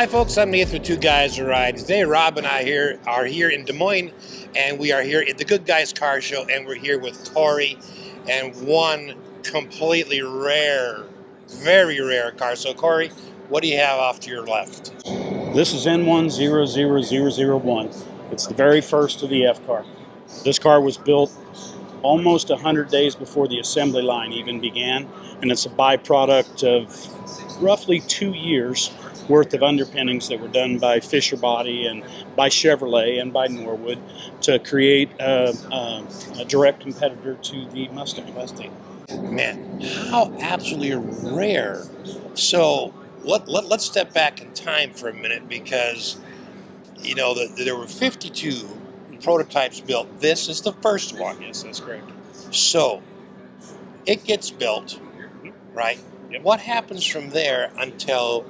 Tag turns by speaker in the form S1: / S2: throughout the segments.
S1: Hi folks, I'm Nathan with Two Guys to Ride. Today Rob and I are here in Des Moines, and we are here at the Good Guys Car Show, and we're here with Corey and one completely rare, very rare car. So Corey, what do you have off to your left?
S2: This is N100001. It's the very first of the F car. This car was built almost 100 days before the assembly line even began, and it's a byproduct of roughly 2 years worth of underpinnings that were done by Fisher Body and by Chevrolet and by Norwood to create a direct competitor to the Mustang.
S1: Man, how absolutely rare. So let's step back in time for a minute, because you know there were 52 prototypes built. This is the first one.
S2: Yes, that's correct.
S1: So it gets built, right?
S2: Yep.
S1: What happens from there until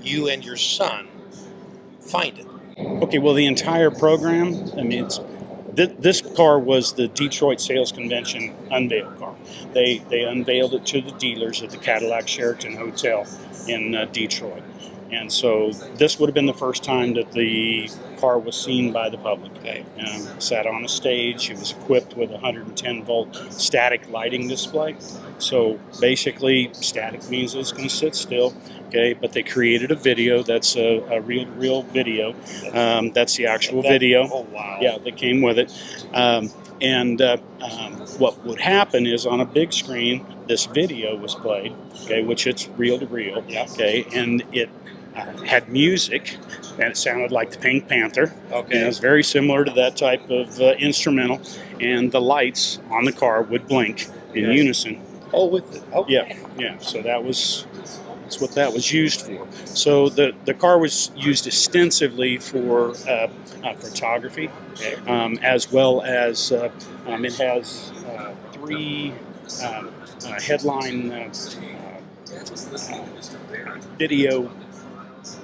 S1: you and your son find it?
S2: Okay, well, the entire program, I mean, this car was the Detroit Sales Convention unveil car. They unveiled it to the dealers at the Cadillac Sheraton Hotel in Detroit. And so this would have been the first time that the car was seen by the public.
S1: Okay.
S2: Sat on a stage. It was equipped with a 110-volt static lighting display. So basically, static means it's going to sit still. Okay, but they created a video that's a real video. That's the actual video.
S1: Oh, wow.
S2: Yeah, that came with it. What would happen is on a big screen, this video was played, okay, which it's reel to reel,
S1: Yeah.
S2: okay, and it had music, and it sounded like the Pink Panther.
S1: Okay.
S2: And it was very similar to that type of instrumental, and the lights on the car would blink in unison.
S1: Oh, with it. Okay.
S2: Yeah. So that's what that was used for. So the car was used extensively for photography,
S1: Okay.
S2: as well as it has 3 headline video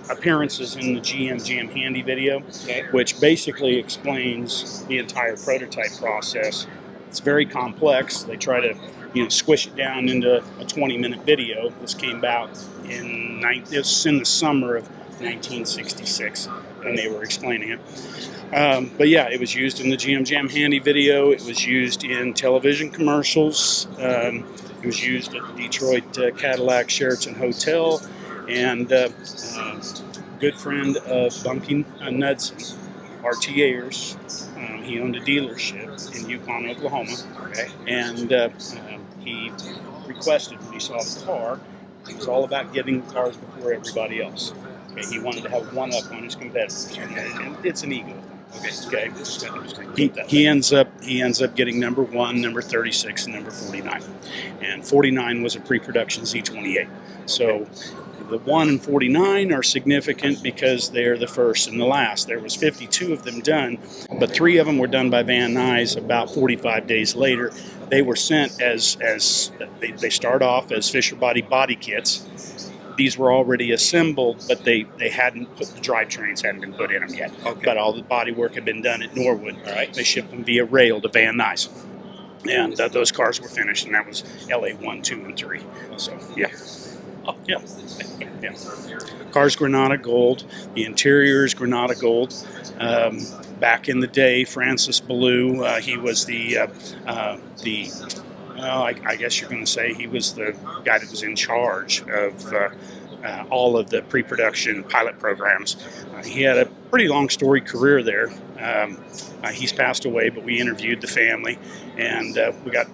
S2: appearances in the GM Jam Handy video,
S1: Okay.
S2: which basically explains the entire prototype process. It's very complex. They try to squish it down into a 20-minute video. This came out in the summer of 1966, and they were explaining it. But yeah, it was used in the GM Jam Handy video. It was used in television commercials. It was used at the Detroit Cadillac Sheraton Hotel. And good friend of Bunking Knudsen, RT Ayers, he owned a dealership in Yukon, Oklahoma.
S1: Okay.
S2: And he requested, when he saw the car, he was all about getting cars before everybody else. Okay, he wanted to have one up on his competitors, and it's an ego thing. Okay. He ends up getting number 1, number 36, and number 49. And 49 was a pre-production Z28. So the 1 and 49 are significant because they're the first and the last. There was 52 of them done, but 3 of them were done by Van Nuys about 45 days later. They were sent as they start off as Fisher body kits. These were already assembled, but they hadn't put the drivetrains hadn't been put in them yet.
S1: Okay.
S2: But all the body work had been done at Norwood.
S1: All right.
S2: They shipped them via rail to Van Nuys. And those cars were finished, and that was LA 1, 2, and 3. So, yeah. Oh, yeah. Yeah. Car's Granada gold. The interior is Granada gold. Back in the day, Francis Ballou, he was I guess you're going to say he was the guy that was in charge of all of the pre-production pilot programs. He had a pretty long storied career there. He's passed away, but we interviewed the family, and we got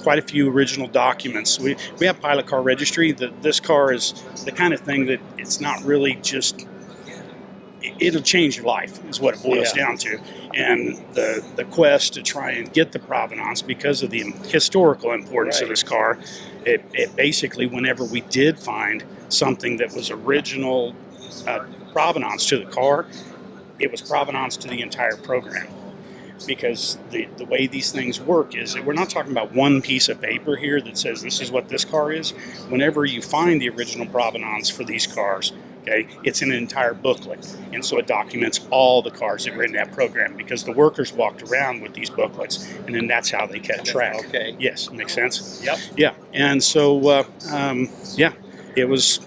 S2: quite a few original documents. We have pilot car registry. This car is the kind of thing that it's not really just, it'll change your life is what it boils down to. And the quest to try and get the provenance, because of the historical importance of this car, it basically, whenever we did find something that was original provenance to the car, it was provenance to the entire program. Because the way these things work is that we're not talking about one piece of paper here that says this is what this car is. Whenever you find the original provenance for these cars, okay, it's in an entire booklet. And so it documents all the cars that were in that program, because the workers walked around with these booklets, and then that's how they kept track.
S1: Okay.
S2: Yes, makes sense?
S1: Yep.
S2: Yeah. And so, it was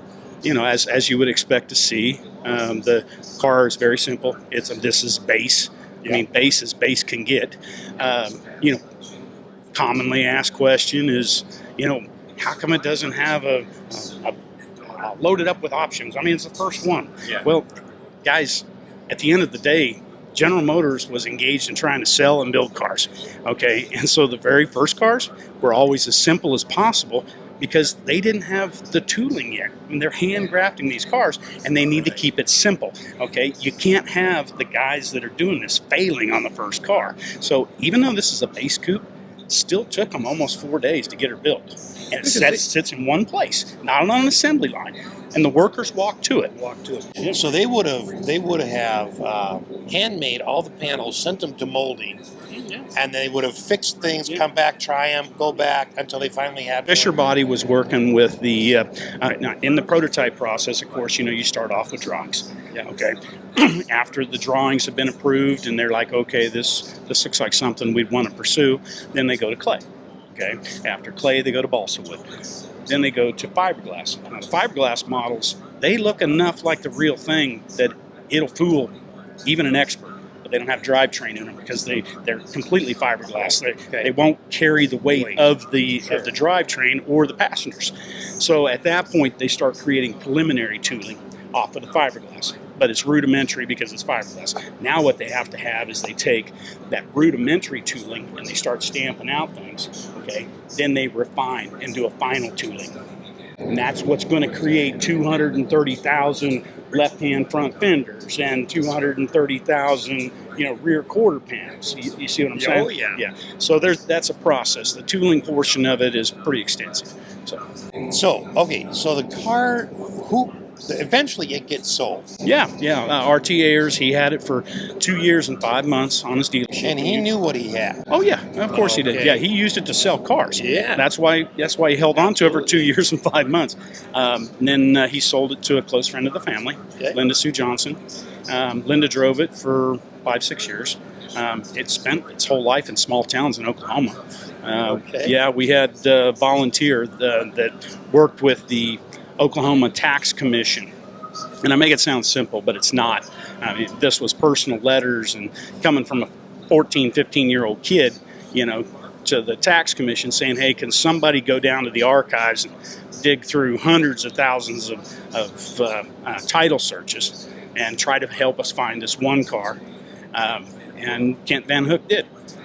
S2: as you would expect to see. The car is very simple. This is base. I mean, base as base can get. Commonly asked question is, how come it doesn't have a loaded up with options? I mean, it's the first one.
S1: Yeah.
S2: Well, guys, at the end of the day, General Motors was engaged in trying to sell and build cars. Okay, and so the very first cars were always as simple as possible because they didn't have the tooling yet. I mean, they're hand grafting these cars, and they need to keep it simple. Okay, you can't have the guys that are doing this failing on the first car. So even though this is a base coupe, it still took them almost 4 days to get her built. And it sits in one place, not on an assembly line, and the workers walk to it.
S1: Yeah. So they would have handmade all the panels, sent them to molding, and they would have fixed things, come back, try them, go back until they finally had.
S2: Fisher Body was working with the in the prototype process. Of course, you start off with drawings.
S1: Yeah.
S2: Okay. After the drawings have been approved and they're like, okay, this looks like something we'd want to pursue, then they go to clay. Okay. After clay, they go to balsa wood. Then they go to fiberglass. Now, the fiberglass models, they look enough like the real thing that it'll fool even an expert. But they don't have drivetrain in them because they're completely fiberglass. They won't carry the weight of the drivetrain or the passengers. So at that point, they start creating preliminary tooling off of the fiberglass. But it's rudimentary because it's fiberglass. Now what they have to have is they take that rudimentary tooling and they start stamping out things. Okay, then they refine and do a final tooling. And that's what's going to create 230,000 left-hand front fenders and 230,000, rear quarter panels. You see what I'm saying?
S1: Oh, yeah.
S2: Yeah. So that's a process. The tooling portion of it is pretty extensive.
S1: So the car, eventually it gets sold.
S2: Yeah. RT Ayers, he had it for 2 years and 5 months on his dealership.
S1: And he knew what he had.
S2: Oh yeah, of course he did. Yeah, he used it to sell cars.
S1: Yeah,
S2: that's why he held on to it for 2 years and 5 months. And then he sold it to a close friend of the family, Linda Sue Johnson. Linda drove it for 5-6 years. It spent its whole life in small towns in Oklahoma. Yeah, we had a volunteer that worked with the Oklahoma Tax Commission. And I make it sound simple, but it's not. I mean, this was personal letters and coming from a 14, 15-year-old kid, to the tax commission saying, hey, can somebody go down to the archives and dig through hundreds of thousands of title searches and try to help us find this one car? And Kent Van Hook did.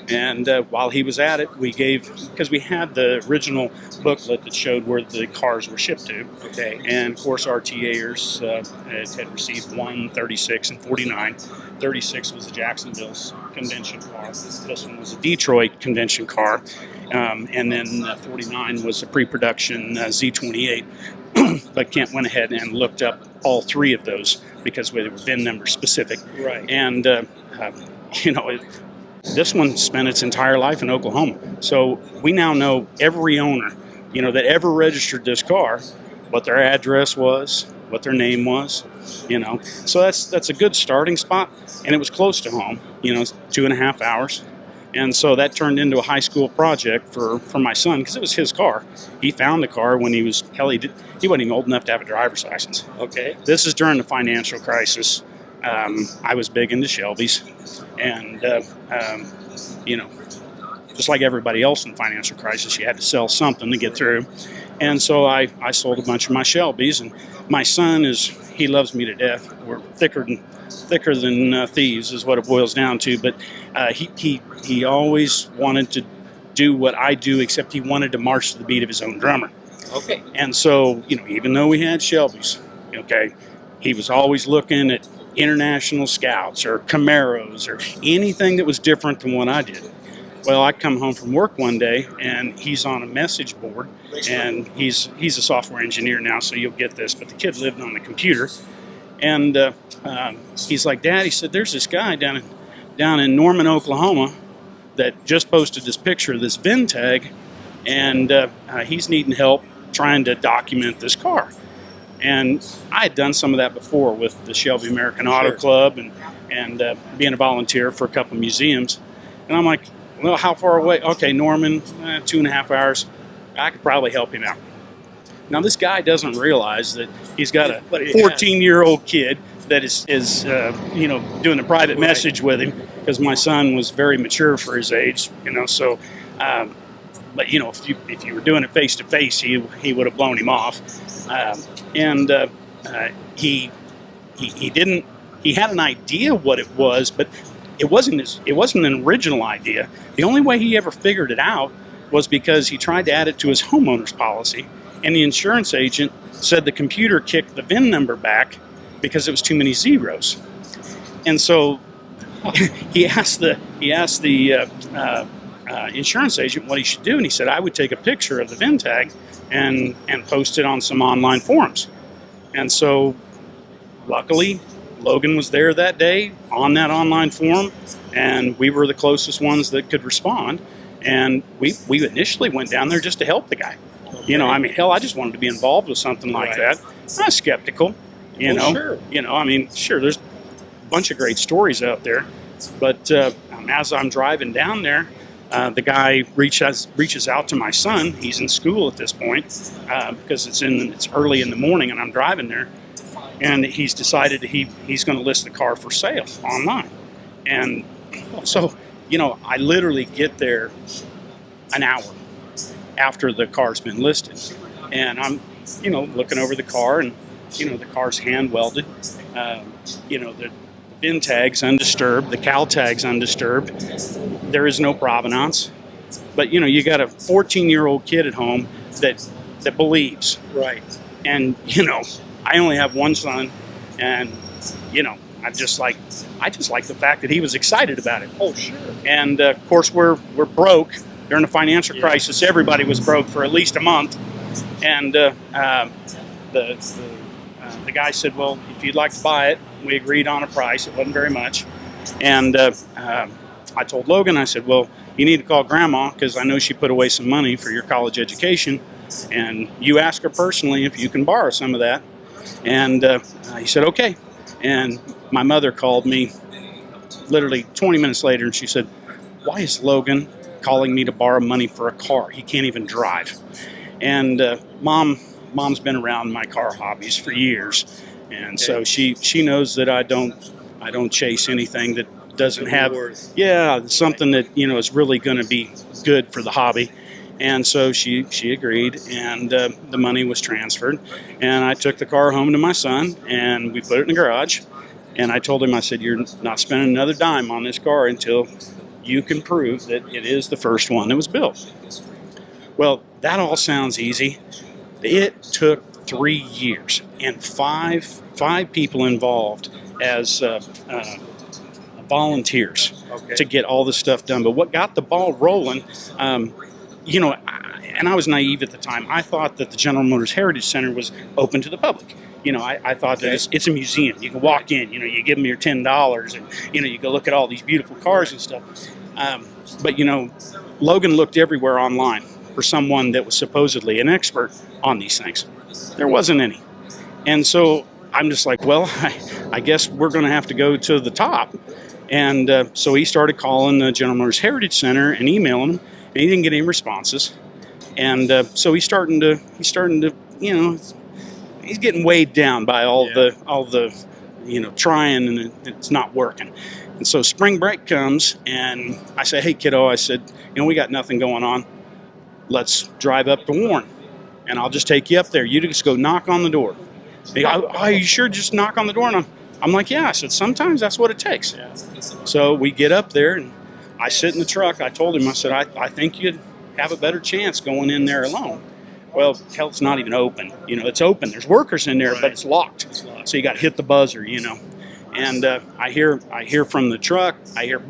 S2: And while he was at it, because we had the original booklet that showed where the cars were shipped to.
S1: Okay.
S2: And of course, RT Ayers had received 1, 36, and 49. 36 was a Jacksonville's convention car. This one was a Detroit convention car. And then 49 was a pre-production Z28. But Kent went ahead and looked up all three of those because they were VIN number specific.
S1: Right.
S2: And, this one spent its entire life in Oklahoma. So we now know every owner, that ever registered this car, what their address was, what their name was, So that's a good starting spot. And it was close to home, 2.5 hours. And so that turned into a high school project for my son because it was his car. He found the car when he wasn't even old enough to have a driver's license.
S1: Okay.
S2: This is during the financial crisis. I was big into Chevys, and just like everybody else in the financial crisis, you had to sell something to get through. And so I sold a bunch of my Chevys, and my son he loves me to death. We're thicker than thieves is what it boils down to. But he always wanted to do what I do, except he wanted to march to the beat of his own drummer.
S1: Okay.
S2: And so even though we had Chevys, he was always looking at international scouts or Camaros or anything that was different than what I did. Well, I come home from work one day and he's on a message board, and he's a software engineer now, so you'll get this, but the kid lived on the computer. And he's like, Dad, he said, there's this guy down in Norman, Oklahoma that just posted this picture of this VIN tag, and he's needing help trying to document this car. And I had done some of that before with the Shelby American Auto Club and being a volunteer for a couple of museums. And I'm like, well, how far away? Okay, Norman, 2.5 hours. I could probably help him out. Now, this guy doesn't realize that he's got a
S1: But he
S2: 14-year-old kid that is doing a private message with him, because my son was very mature for his age, so. But if you were doing it face to face, he would have blown him off, he didn't. He had an idea what it was, but it wasn't an original idea. The only way he ever figured it out was because he tried to add it to his homeowner's policy, and the insurance agent said the computer kicked the VIN number back because it was too many zeros, and so he asked the insurance agent what he should do, and he said, I would take a picture of the VIN tag and post it on some online forums. And so luckily Logan was there that day on that online forum, and we were the closest ones that could respond, and we initially went down there just to help the guy. Hell, I just wanted to be involved with something like that. I was skeptical,
S1: Sure.
S2: Sure, there's a bunch of great stories out there, but as I'm driving down there, the guy reaches out to my son. He's in school at this point because it's early in the morning and I'm driving there. And he's decided he's going to list the car for sale online. And so, I literally get there an hour after the car's been listed. And I'm, looking over the car, and, the car's hand welded. The VIN tag's undisturbed, the cal tag's undisturbed. There is no provenance. But, you got a 14-year-old kid at home that believes.
S1: Right.
S2: And, I only have one son, and, I just like the fact that he was excited about it.
S1: Oh, sure.
S2: And, of course, we're broke. During the financial crisis, everybody was broke for at least a month. And the guy said, well, if you'd like to buy it, we agreed on a price. It wasn't very much. And I told Logan, I said, well, you need to call Grandma, because I know she put away some money for your college education. And you ask her personally if you can borrow some of that. And he said, okay. And my mother called me literally 20 minutes later, and she said, why is Logan calling me to borrow money for a car? He can't even drive. And Mom's been around my car hobbies for years, and so she knows that I don't chase anything that doesn't have something that is really going to be good for the hobby. And so she agreed, and the money was transferred, and I took the car home to my son, and we put it in the garage. And I told him, I said, you're not spending another dime on this car until you can prove that it is the first one that was built. Well, that all sounds easy. It took 3 years and five people involved as volunteers to get all this stuff done. But what got the ball rolling, and I was naive at the time. I thought that the General Motors Heritage Center was open to the public. I thought that it's a museum. You can walk in, you give them your $10, and, you go look at all these beautiful cars and stuff. But Logan looked everywhere online for someone that was supposedly an expert on these things. There wasn't any. And so I'm just like, well, I guess we're going to have to go to the top. And so he started calling the General Motors Heritage Center and emailing them, and he didn't get any responses. And so he's starting to, he's getting weighed down by all the trying, and it's not working. And so spring break comes, and I say, hey, kiddo, I said, we got nothing going on. Let's drive up to Warren, and I'll just take you up there. You just go knock on the door. They go, oh, you sure just knock on the door? And I'm like, yeah. I said, sometimes that's what it takes. So we get up there, and I sit in the truck. I told him, I said, I think you'd have a better chance going in there alone. Well, hell, it's not even open. It's open. There's workers in there, but it's locked. So you got to hit the buzzer, And I hear from the truck, I hear,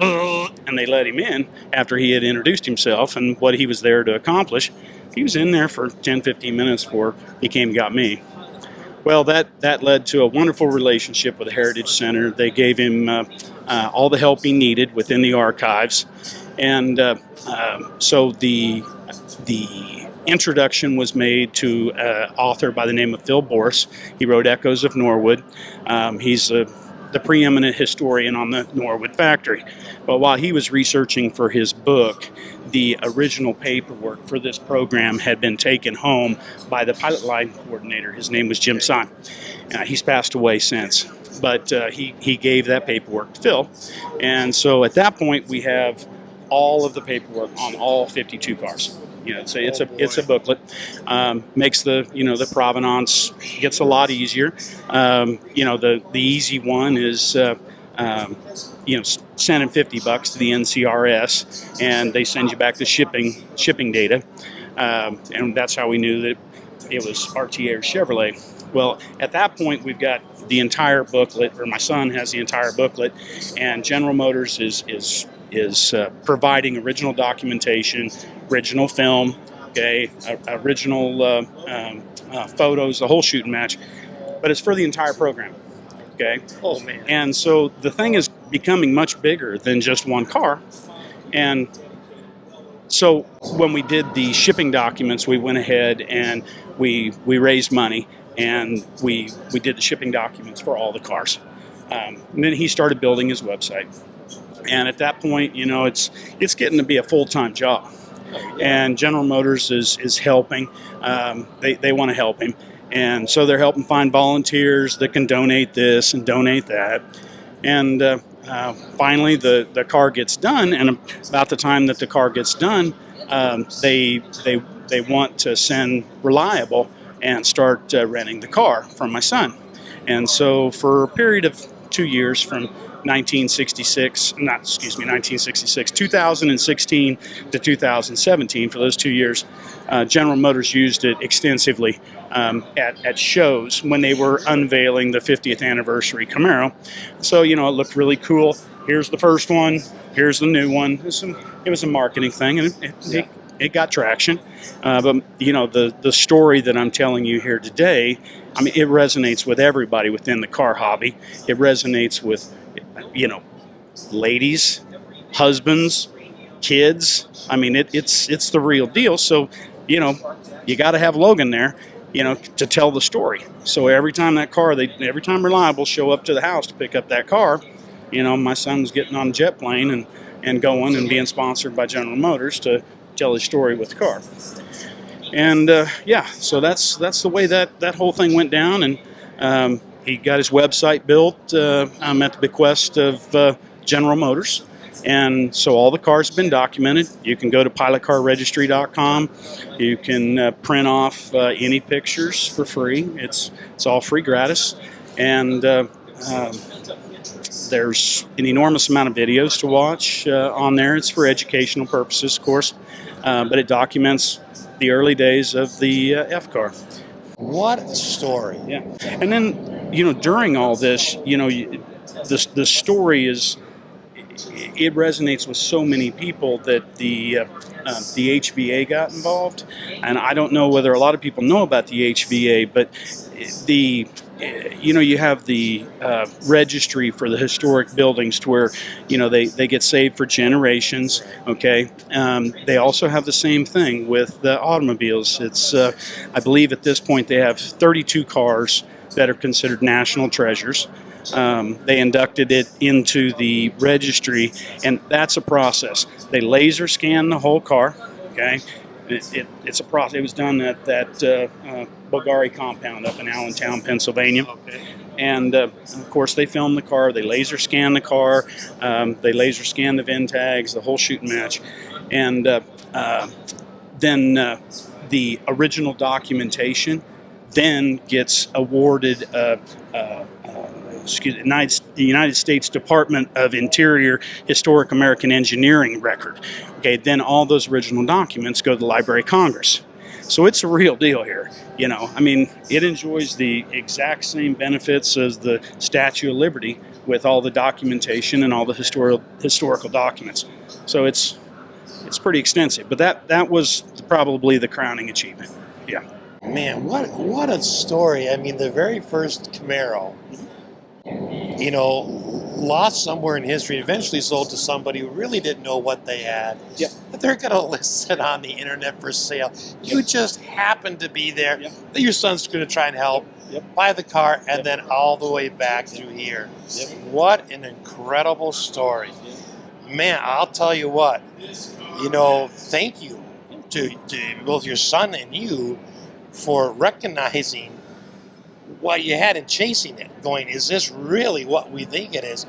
S2: and they let him in after he had introduced himself and what he was there to accomplish. He was in there for 10, 15 minutes before he came and got me. Well, that led to a wonderful relationship with the Heritage Center. They gave him all the help he needed within the archives. And so the introduction was made to an author by the name of Phil Boris. He wrote Echoes of Norwood. He's a the preeminent historian on the Norwood factory. But while he was researching for his book, the original paperwork for this program had been taken home by the pilot line coordinator. His name was Jim Son. He's passed away since, but he gave that paperwork to Phil. And so at that point, we have all of the paperwork on all 52 cars. It's a booklet. Makes the provenance gets a lot easier. The easy one is sending $50 to the NCRS, and they send you back the shipping data, and that's how we knew that it was RTA or Chevrolet. Well, at that point, we've got the entire booklet, or my son has the entire booklet, and General Motors is providing original documentation, original film, original photos, the whole shooting match, but it's for the entire program. Okay.
S1: Oh man.
S2: And so the thing is becoming much bigger than just one car. And so when we did the shipping documents, we went ahead and we raised money, and we did the shipping documents for all the cars. And then he started building his website. And at that point, it's getting to be a full-time job. And General Motors is helping. They want to help him. And so they're helping find volunteers that can donate this and donate that. And finally, the car gets done. And about the time that the car gets done, they want to send Reliable and start renting the car from my son. And so for a period of 2 years, from 2016 to 2017, for those 2 years, General Motors used it extensively at shows when they were unveiling the 50th anniversary Camaro. So, it looked really cool. Here's the first one. Here's the new one. It was a marketing thing, and it got traction. But, the story that I'm telling you here today, it resonates with everybody within the car hobby. It resonates with ladies, husbands, kids. It's the real deal. So, you got to have Logan there, to tell the story. So every time Reliable show up to the house to pick up that car, my son's getting on a jet plane and going and being sponsored by General Motors to tell his story with the car. And so that's the way that whole thing went down. And he got his website built at the bequest of General Motors. And so all the cars have been documented. You can go to pilotcarregistry.com. You can print off any pictures for free. It's all free, gratis. And there's an enormous amount of videos to watch on there. It's for educational purposes, of course, but it documents the early days of the F-car.
S1: What a story.
S2: Yeah. And then, during all this, the story is, it resonates with so many people that the HVA got involved. And I don't know whether a lot of people know about the HVA, but you have the registry for the historic buildings to where, they get saved for generations, okay? They also have the same thing with the automobiles. It's, I believe at this point they have 32 cars that are considered national treasures. They inducted it into the registry, and that's a process. They laser scan the whole car, okay? It's a process. It was done at that Bulgari compound up in Allentown, Pennsylvania.
S1: Okay.
S2: And of course, they film the car. They laser scan the car. They laser scan the VIN tags, the whole shooting match, and then the original documentation then gets awarded the United States Department of Interior Historic American Engineering record. Okay, then all those original documents go to the Library of Congress. So it's a real deal here. It enjoys the exact same benefits as the Statue of Liberty with all the documentation and all the historical documents. So it's pretty extensive. But that was probably the crowning achievement. Yeah.
S1: Man, what a story. The very first Camaro, lost somewhere in history, eventually sold to somebody who really didn't know what they had.
S2: Yeah.
S1: But they're going to list it on the internet for sale. You just happened to be there.
S2: Yeah.
S1: Your son's going to try and help. by the car, and then all the way back through here. What an incredible story. Man, I'll tell you what, thank you to both your son and you for recognizing what you had and chasing it, going, is this really what we think it is?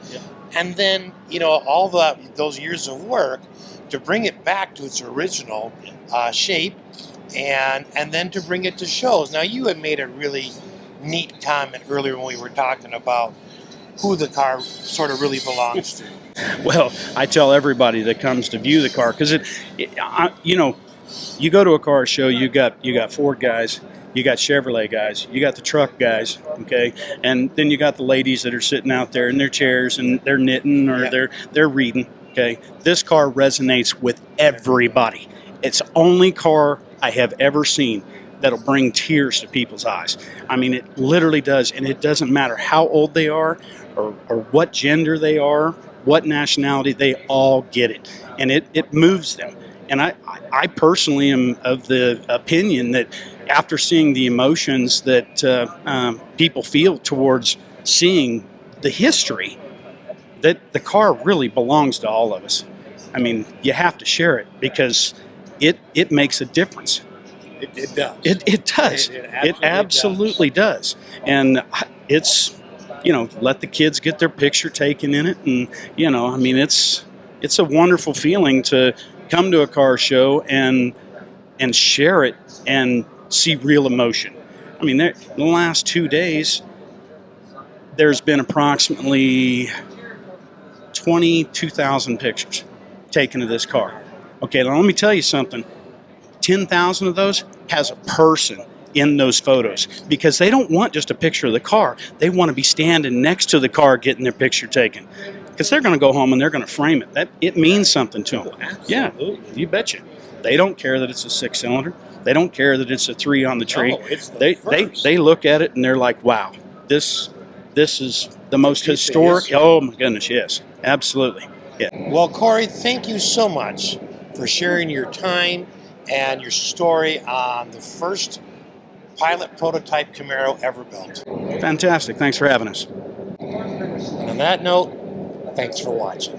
S1: And then, all those years of work to bring it back to its original shape, and then to bring it to shows. Now, you had made a really neat comment earlier when we were talking about who the car sort of really belongs to.
S2: Well, I tell everybody that comes to view the car, because you go to a car show, you got Ford guys, you got Chevrolet guys, you got the truck guys, okay, and then you got the ladies that are sitting out there in their chairs and they're knitting or they're reading. Okay, this car resonates with everybody. It's the only car I have ever seen that'll bring tears to people's eyes. I mean, it literally does, and it doesn't matter how old they are or what gender they are, what nationality, they all get it, and it moves them. And I personally am of the opinion that after seeing the emotions that people feel towards seeing the history, that the car really belongs to all of us. I mean, you have to share it because it makes a difference.
S1: It does.
S2: It does. It absolutely does. And it's, let the kids get their picture taken in it. And, I mean, it's a wonderful feeling to come to a car show and share it and see real emotion. I mean, in the last 2 days, there's been approximately 22,000 pictures taken of this car. Okay, now let me tell you something. 10,000 of those has a person in those photos because they don't want just a picture of the car. They want to be standing next to the car getting their picture taken because they're going to go home and they're going to frame it. It means something to them. Yeah, you betcha. They don't care that it's a 6-cylinder. They don't care that it's a 3 on the tree. They look at it and they're like, wow, this is the most historic. Oh my goodness, yes, absolutely. Yeah.
S1: Well, Corey, thank you so much for sharing your time and your story on the first pilot prototype Camaro ever built.
S2: Fantastic. Thanks for having us.
S1: And on that note, thanks for watching.